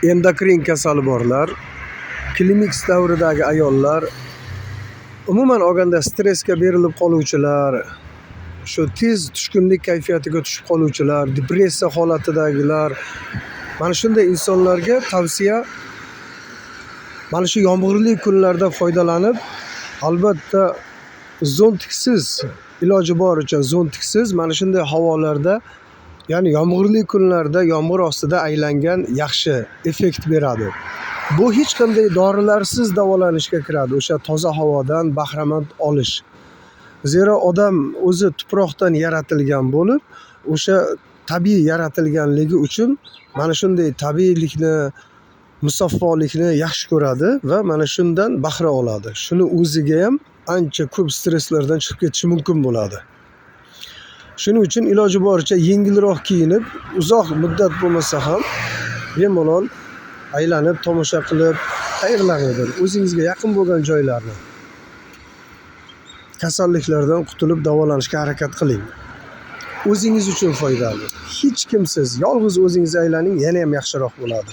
endokrin kasali borlar, klimaks davridagi ayollar, umuman olganda stressga berilib qoluvchilar, shu tez tushkunlik kayfiyatiga tushib qoluvchilar, depressiya holatidagilar, mana shunday insonlarga tavsiya mana shu yomg'irli kunlarda foydalanib, albatta zontiksiz, iloji boricha zontiksiz mana shunday havolarda, ya'ni yomg'irli kunlarda yomg'ir ostida aylangan yaxshi effekt beradi. Bu hech qanday dorilarsiz davolanishga kiradi, o'sha toza havodan bahramand olish. Zero odam o'zi tuproqdan yaratilgan bo'lib, o'sha tabiiy yaratilganligi uchun mana shunday tabiiylikni, musaffolikni yaxshi ko'radi va mana shundan bahra oladi. Shuni o'ziga ham ancha ko'p stresslardan chiqib ketishi mumkin bo'ladi. Shuning uchun iloji boricha yengilroq kiyinib, uzoq muddat bo'lmasa ham bemalol aylanib, tomosha qilib, qayerlarnidir o'zingizga yaqin bo'lgan joylarni kasalliklardan qutulib davolanishga harakat qiling. O'zingiz uchun foydali. Hech kimsiz, yolg'iz o'zingiz aylaning, yana ham yaxshiroq bo'ladi.